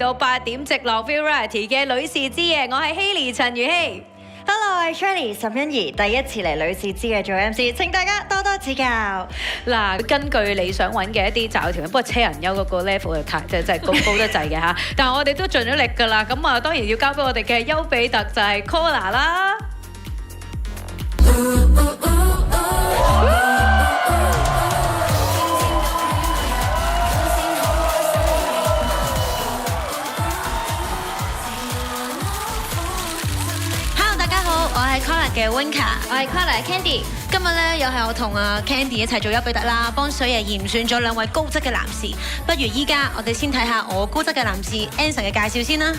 到8點直落 Variety 嘅女士之夜，我係 Hailey 陳如希。Hello，我係 Shirley 岑欣怡，第一次嚟女士之夜做 MC， 請大家多多指教。嗱，根據你想揾嘅一啲擇偶條件，不過車人優嗰個 level 就太真係高得滯嘅嚇。但係我哋都盡咗力㗎啦，咁啊當然要交俾我哋嘅丘比特就係 Kola 啦。我係 Kola 嘅 Winka， 我係 Kola 嘅 Candy。今日咧又係我同阿 Candy 一齊做丘比特啦，幫水爺嚴選咗2位高質嘅男士。不如依家我哋先睇下我高質嘅男士 Anson 嘅介紹先啦。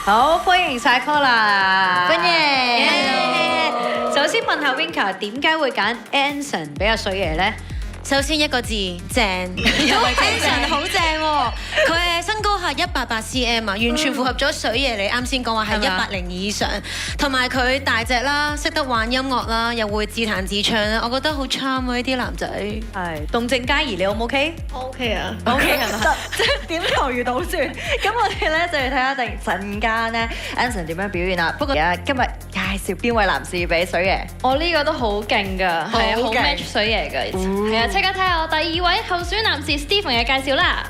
好，歡迎晒 Kola， 歡迎。首先問下 Winka 點解會揀 Anson 俾阿水爺咧？首先一個字正，Anson 好正喎，佢嘅身高係188cm啊，完全符合咗水爺你啱先講話係180以上，同埋佢大隻啦，識得玩音樂啦，又會自彈自唱啦，我覺得好 charm 喎呢啲男仔。係，動靜皆宜，你 O 唔 OK 啊 ？OK 係嘛？即係點頭遇到算。咁我哋咧就要睇下陣間咧 Anson 點樣表現啦。不過今日介紹邊位男士俾水爺？我呢個都好勁㗎，係啊，好 match 水爺㗎，係啊，即刻睇下我第2位候選男士 Stephen 嘅介紹啦。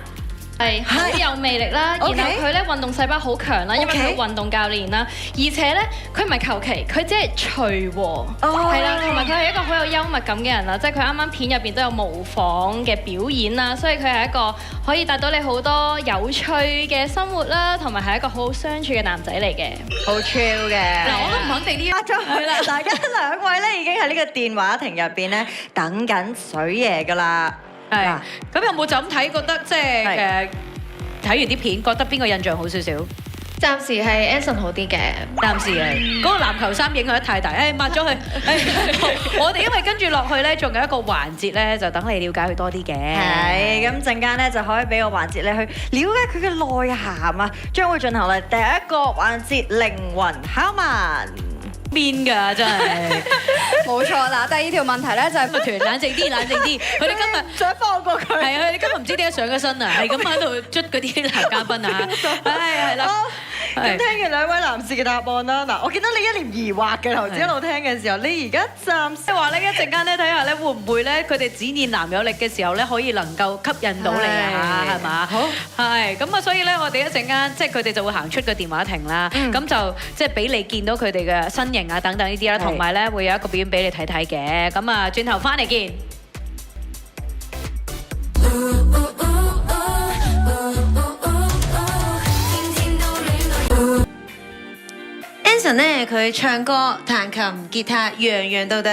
係好有魅力啦，然後佢咧運動細胞好強啦，因為佢運動教練啦，而且咧佢唔係求其，佢只係隨和，係啦，同埋佢係一個好有幽默感嘅人啦，即係佢啱啱片入邊都有模仿嘅表演啦，所以佢係一個可以帶到你好多有趣嘅生活啦，同埋係一個好好相處嘅男仔嚟嘅，好 chill 嘅。嗱，我都唔肯定呢一咗啦，大家2位咧已經喺呢個電話亭入邊咧等緊水爺㗎啦。係，咁有冇就咁睇覺得即係睇完啲片覺得邊個印象好少少？暫時係 Anson 好啲嘅，暫時係嗰個籃球衫影響得太大，抹咗佢。我哋因為跟住落去咧，仲有一個環節咧，就等你了解佢多啲嘅。係，咁陣間咧就可以俾個環節你去了解佢嘅內涵啊，將會進行嚟第一個環節靈魂拷問。邊㗎真係，冇錯啦。第2條問題咧就係團冷靜啲，冷靜啲。佢哋今日想放過佢，係啊，佢哋今日唔知點解上咗身啊，係咁喺度捽嗰啲男嘉賓啊。係啦。咁聽完2位男士嘅答案啦，嗱，我見到你一臉疑惑嘅頭先一路聽嘅時候，你而家暫時話咧一陣間咧睇下咧會唔會咧佢哋展現男友力嘅時候咧可以能夠吸引到你啊，係嘛？好，係咁啊，所以咧我哋一陣間即係佢哋就會行出個電話亭啦，咁就即係俾你見到佢哋嘅身形啊等等呢啲啦，同埋咧會有一個表演俾你睇睇嘅，咁啊轉頭翻嚟見。Anson 咧佢唱歌、彈琴、吉他，樣樣都得。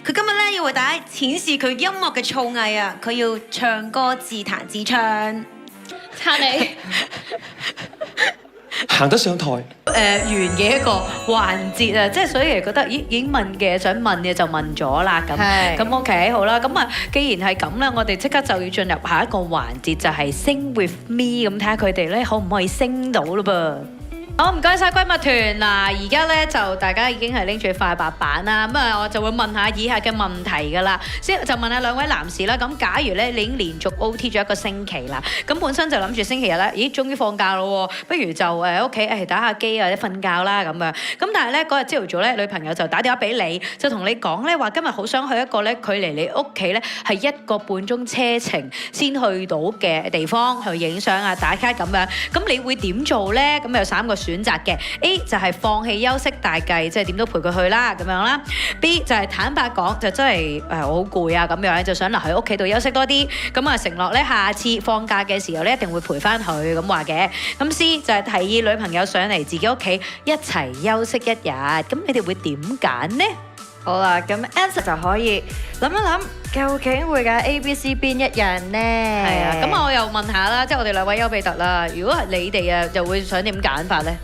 佢今日咧要為大家展示佢音樂嘅造詣啊！佢要唱歌自彈自唱，撐你。行得上台。完嘅一個環節啊，即係所以覺得咦已經問嘅想問嘅就問咗啦，咁 OK 好啦，咁啊既然係咁啦，我哋即刻就要進入下一個環節，就係 Sing with me， 咁睇下佢哋咧可唔可以升到咯噃。好，唔該晒閨蜜團。嗱，而家咧就大家已經係拎住塊白板啦，咁啊我就會問下以下嘅問題㗎啦。先就問下2位男士啦。咁假如咧你已經連續 OT 咗1個星期啦，咁本身就諗住星期日咧，咦終於放假咯喎，不如就屋企打下機或者瞓覺啦咁樣。咁但係咧嗰日朝頭早咧，女朋友就打電話俾你，就同你講咧話今日好想去一個咧距離你屋企咧係1個半鐘車程先去到嘅地方去影相啊打卡咁樣。咁你會點做咧？咁有3個選擇嘅。 A 就係放棄休息大計，即係點都陪佢去啦咁樣啦。B 就係坦白講，就真係我好攰啊咁樣，就想留喺屋企度休息多啲。咁啊承諾咧下次放假嘅時候咧一定會陪翻佢咁話嘅。咁 C 就係提議女朋友上嚟自己屋企一齊休息1日。咁你哋會點揀呢？好啦，咁 Anson 就可以諗一諗，究竟會揀 A、B、C 邊一樣呢？係啊，咁我又問下啦，即係我哋2位丘比特啦，如果係你哋啊，就會想點揀法呢？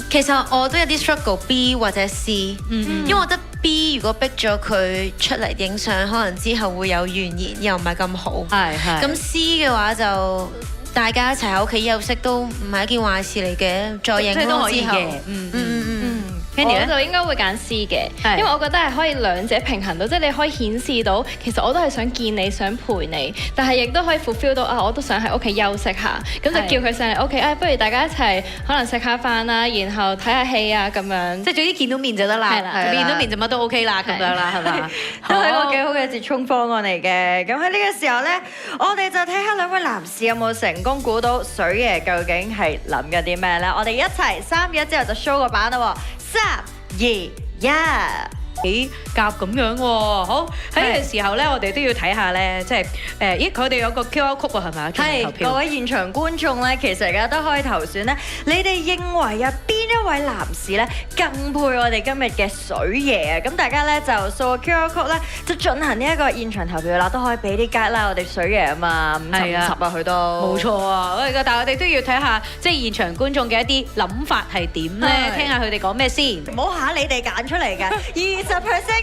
其實我都有啲 struggle B 或者 C，因為我覺得 B 如果逼咗佢出嚟影相，可能之後會有怨言，又唔係咁好。係。咁 C 嘅話就大家一齊喺屋企休息都唔係一件壞事嚟嘅，再影即係都可以之後嘅。我就應該會揀 C 嘅，因為我覺得係可以兩者平衡到，即係你可以顯示到其實我都係想見你，想陪你，但係亦都可以 fulfill 到我都想喺屋企休息下，咁就叫佢上嚟屋企，不如大家一齊可能食下飯啦，然後睇下戲啊咁樣，即係總之見到面就得啦，見到面就乜都 OK 啦咁樣啦，係嘛？都係一個幾好嘅折衷方案嚟嘅。咁喺呢個時候咧，我哋就睇下兩位男士有冇成功估到水爺究竟係諗緊啲咩咧？我哋一齊3、2、1之後就 show 個版啦，3、2、1。幾夾咁樣喎，好喺呢個時候咧，我哋都要睇下咧，即係咦佢哋有個 QR code 啊，係咪啊？係各位現場觀眾咧，其實而家都可以投選咧，你哋認為啊邊一位男士咧更配我哋今日嘅水爺啊？咁大家咧就掃 QR code 咧，就進行呢一個現場投票啦，都可以俾啲 guide 啦，我哋水爺啊嘛，50-50啊佢都冇錯啊！但係我哋都要睇下即係現場觀眾嘅一啲諗法係點咧，聽下佢哋講咩先。唔好嚇你哋揀出嚟嘅，20%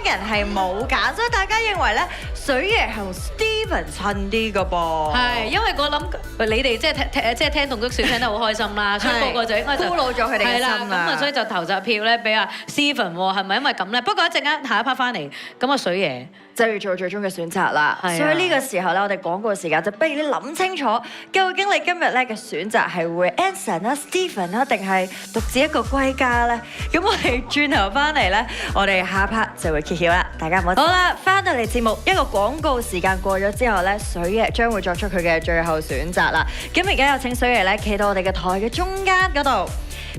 人係冇揀，所以大家認為咧水爺同 Stephen 襯啲嘅噃。係，因為我諗你哋即係聽棟篤笑聽得好開心啦，所以個個就應該俘虜咗佢哋嘅心啦。咁啊，所以就投集票咧俾阿 Stephen 喎，係咪因為咁咧？不過一陣間下一 part 翻嚟，咁啊水爺就要做最終嘅選擇啦。所以呢個時候咧，我哋廣告時間就不如你諗清楚，究竟你今日咧嘅選擇係會 Anson 啦、Stephen 啦，定係獨自一個歸家咧？咁我哋轉頭翻嚟咧，我哋下一 part 就會揭曉啦。大家唔好好啦，翻到嚟節目一個廣告時間過咗之後咧，水爺將會作出佢嘅最後選擇啦。咁而家有請水爺咧，企到我哋嘅台嘅中間嗰度，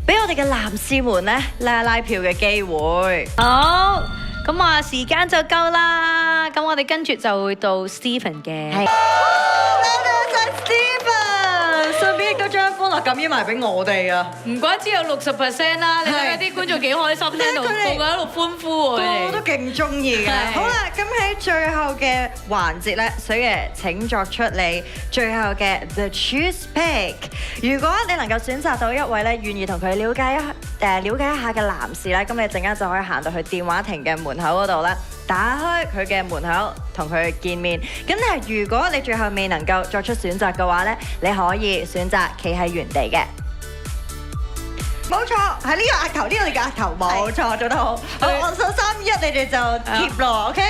俾我哋嘅男士們咧拉票嘅機會。好，咁啊時間就夠啦，咁我哋跟住就會到 Stephen 嘅。多謝晒 Stephen，順便亦都將歡樂感染埋俾我哋啊！唔怪之有60%啦，你睇下啲觀眾幾開心，聽到個個喺度歡呼喎，我都勁中意嘅。好啦，咁喺最後嘅環節咧，水爺請作出你最後嘅 The Choose Pick。如果你能夠選擇到一位咧願意同佢了解一下嘅男士咧，咁你陣間就可以行到去電話亭嘅門口嗰度咧，打開佢嘅門口同佢見面。咁但係如果你最後未能夠作出選擇嘅話咧，你可以選擇企喺原地嘅。冇錯，係呢個額頭，呢個你嘅額頭，冇錯，做得好。好，我數3、2、1，你哋就貼咯 ，OK？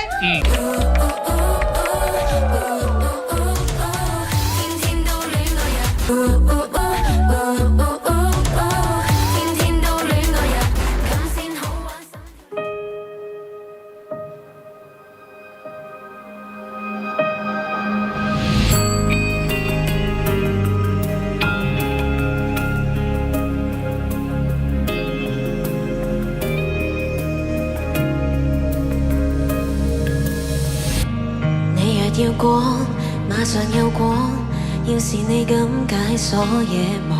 要光，馬上有光。要是你敢解鎖夜網，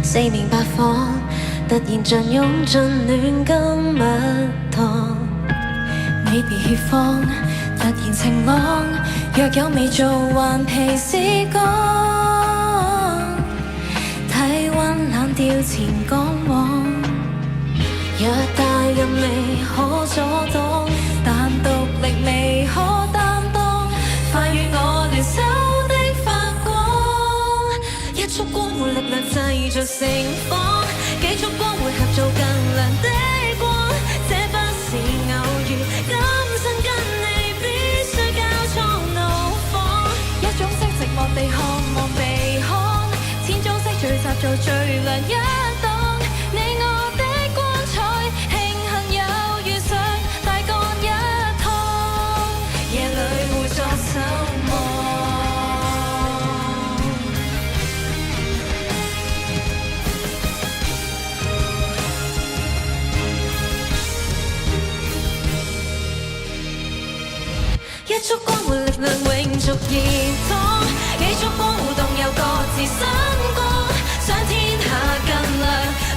四面八方突然像湧進戀金蜜糖。你別怯慌，突然晴朗，若有未做頑皮試過，體溫冷掉前趕往。若大任未可阻擋，但獨力未可擔當。快與我聯手的發光，一束光會力量製造盛況，幾束光會合造更亮的光。這不是偶遇，今生跟你必須交錯怒放。一種色寂寞地渴望被看，千種色聚集做最亮一檔。你我的光彩，慶幸有遇上大幹一趟，夜裏互作守望。一束光會力量永續熱燙，幾束光互動又各自新光，想天下更亮，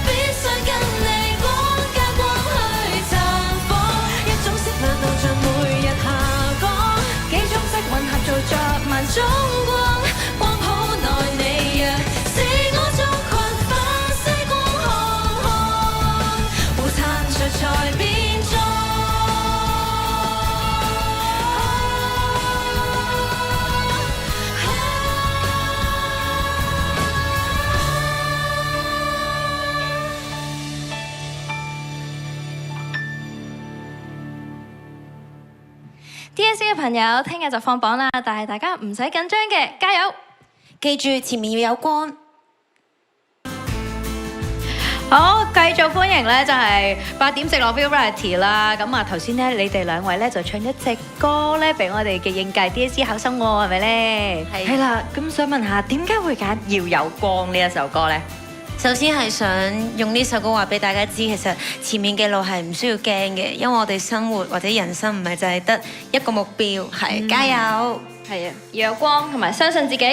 必須跟你光加光去綻放。一種色亮到像每日下降，幾種色混合做着萬種光，光譜內你若是我族群，發些光看看，互撐着才變壯。DSE 嘅朋友，聽日就放榜啦，但係大家唔使緊張嘅，加油！記住前面要有光。好，繼續歡迎咧，就係8點直落 Variety 啦。咁啊，頭先咧，你哋兩位咧就唱一隻歌咧，俾我哋嘅應屆 DSE 考生喎，係咪咧？係啦，咁想問下，點解會揀《要有光》呢一首歌咧？首先係想用呢首歌話俾大家知，其實前面嘅路係唔需要驚嘅，因為我哋生活或者人生唔係就係得一個目標，係加油！係啊，要有光同埋相信自己。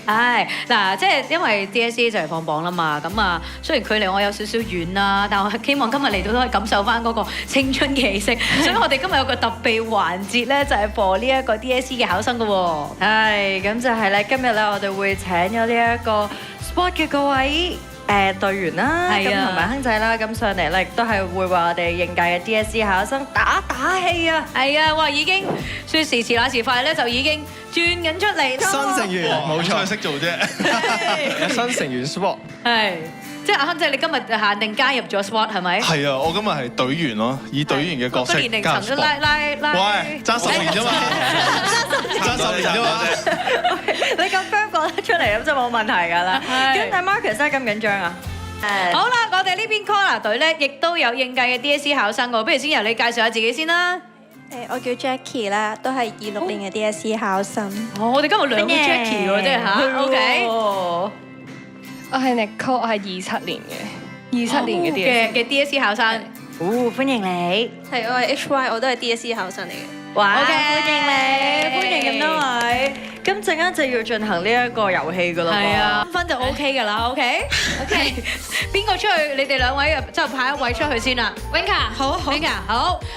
係嗱，即係因為 DSE 就嚟放榜啦嘛，咁啊，雖然距離我有少少遠啦，但我希望今日嚟到都可以感受翻嗰個青春嘅氣息，所以我哋今日有個特備環節咧，就係 for 呢一個 DSE 嘅考生噶喎。係，咁就係咧，今日咧我哋會請咗呢一個 sport 嘅各位隊員啦，咁同埋亨仔啦，咁上嚟咧亦都係會為我哋應屆嘅 DSE 考生打氣啊！係啊，哇，已經說時遲那時快咧，就已經轉緊出嚟。新成員冇錯，識做啫。新成員 SWAT 係，即係阿亨仔，你今日限定加入咗 SWAT 係咪？係啊，我今日係隊員咯，以隊員嘅角色個年齡加入層都 SWAT。喂，爭10年啫嘛，爭10年啫嘛。你咁 firm 講得出嚟咁就冇問題㗎啦。咁但係 Marcus 真係咁緊張啊？好啦，我哋呢邊 Collar 隊咧，亦都有應屆嘅 DSE 考生喎，不如先由你介紹下自己先啦。我叫 Jackie 啦，都係26年嘅 DSE 考生。我哋今日兩個 Jackie 喎，真係嚇。OK。我係 Nicole，我係27年嘅 DSE 考生。哦，歡迎你。係，我係 HY，我都係 DSE 考生嚟嘅。哇 OK，歡迎你，歡迎咁多位。咁陣間就要進行呢一個遊戲㗎啦。係啊，分就 OK 㗎啦，OK。邊個出去？你哋兩位就派一位出去先啦。Winka，好，Winka，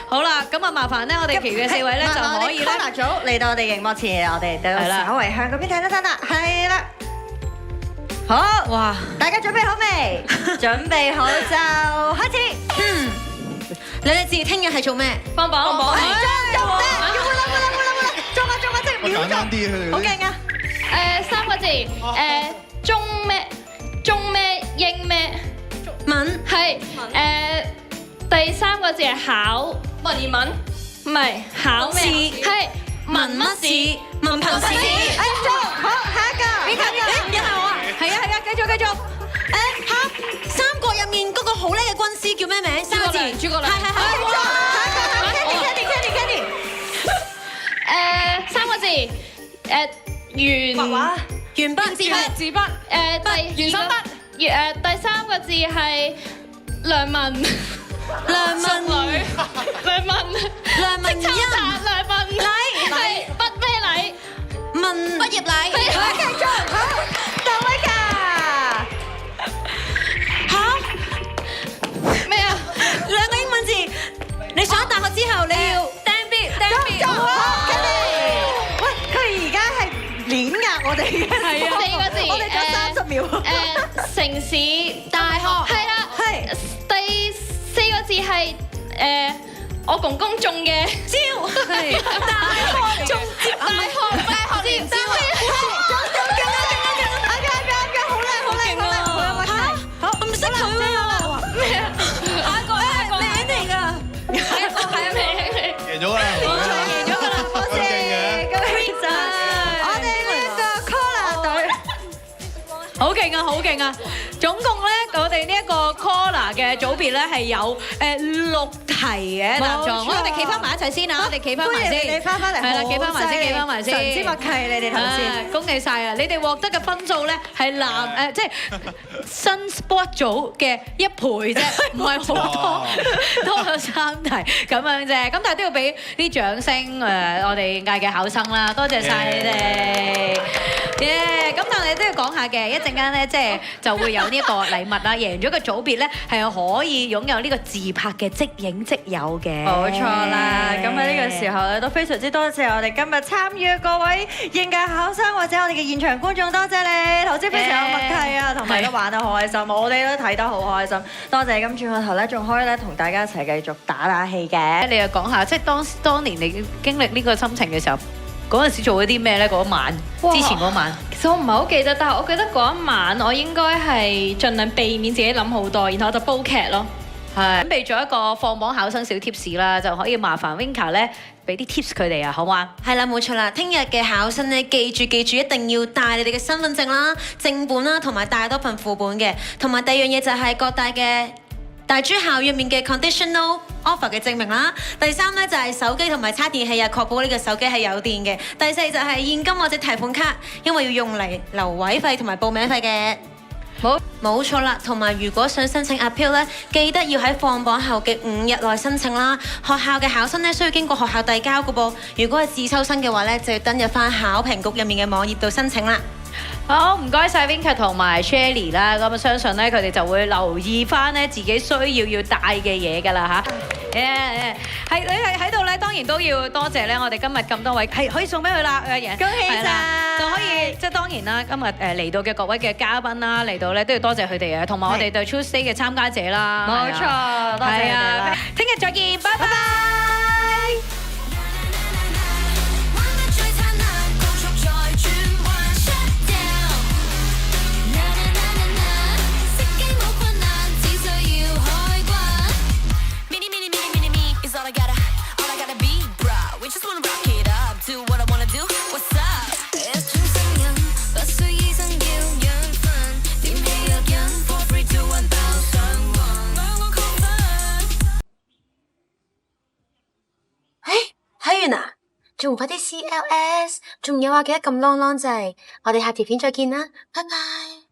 好啦，咁啊麻煩咧，我哋其餘嘅4位咧就可以咧。Collar組嚟到我哋熒幕前，我哋都稍微向嗰邊睇得得啦，係啦。好，哇！大家準備好未？準備好就開始。兩隻字，聽日係做咩？放榜。做咩？要啦！做啊！即係秒簡單啲佢哋。好勁啊！3個字，中咩英咩文係第3個字係考文言文，唔係考咩？係文乜字？文憑試。好，下一個。邊個？又係我啊！係啊，繼續。三國入面嗰個好叻嘅軍師叫咩名？3個字。諸葛亮。係。Candy。 3個字，鉛筆字筆，第3個字係梁文音，梁文禮係畢咩禮？畢業禮。繼續。好，到位㗎。咩啊兩個英文字，你上咗大學之後你要 damn bit。好，Candy。喂，佢而家係碾壓我哋嘅。係啊。4個字，我哋得30秒。城市大學係啦，係。第4個字係我公公種嘅蕉，係大學種接大學連招。唔識佢喎。咩啊？下一個名嚟㗎。係啊，名。贏咗啦！贏咗㗎啦，多謝。咁我哋呢個 Collar 隊好勁啊！總共咧，我哋呢一個 Collar 嘅組別咧係有6題嘅答狀。我哋企翻埋一齊先啊！我哋企翻埋先。你翻返嚟，係啦，企翻埋先。神之默契，你哋頭先。恭喜晒啊！你哋獲得嘅分數咧係即係新 sport 組嘅1倍啫，唔係好多咗3題咁樣啫。咁但係都要俾啲掌聲我哋應屆嘅考生啦，多謝晒你哋。咁但係都要講下嘅，一陣間咧即係就會有呢一個禮物啦。贏咗個組別咧係可以擁有呢個自拍嘅即影即有嘅。冇錯啦，咁喺呢個時候咧都非常之多謝我哋今日參與嘅各位應屆考生或者我哋嘅現場觀眾，多謝你頭先非常有默契啊，同埋都玩得好開心，我哋都睇得好開心，多謝。咁轉個頭咧仲可以咧同大家一齊繼續打氣嘅。你又講下，即係當年你經歷呢個心情嘅時候，嗰陣時做咗啲咩咧？嗰晚之前嗰晚，其實我唔係好記得，但係我記得嗰一晚我應該係盡量避免自己諗好多，然後我就煲劇咯。係準備咗一個放榜考生小 tips 啦，就可以麻煩 Winka 咧俾啲 tips 佢哋啊，好嗎？係啦，冇錯啦。聽日嘅考生咧，記住，一定要帶你哋嘅身份證啦、正本啦，同埋帶多份副本嘅。同埋第二樣嘢就係各大嘅大專校入面嘅 conditional offer 嘅證明啦。第三咧就係手機同埋叉電器啊，確保呢個手機係有電嘅。第四就係現金或者提款卡，因為要用嚟留位費同埋報名費嘅。冇錯啦，同埋如果想申請 appeal 咧，記得要喺放榜後嘅5日內申請啦。學校嘅考生咧需要經過學校遞交嘅噃，如果係自修生嘅話咧，就要登入翻考評局入面嘅網頁度申請啦。好，唔該晒 Winka 同埋 Shelly 啦，咁相信咧佢哋就會留意翻咧自己需要帶嘅嘢㗎啦嚇。係你係喺度咧，當然都要多謝咧我哋今日咁多位係可以送俾佢啦，恭喜晒！就可以即係當然啦，今日嚟到嘅各位嘅嘉賓啦，嚟到咧都要多謝佢哋嘅，同埋我哋對 Tuesday 嘅參加者啦。冇錯，多謝你哋啦。聽日再見，拜拜。睇完啦，仲唔快啲 CLS？仲有啊，記得撳 long 掣，我哋下條片再見啦，拜拜。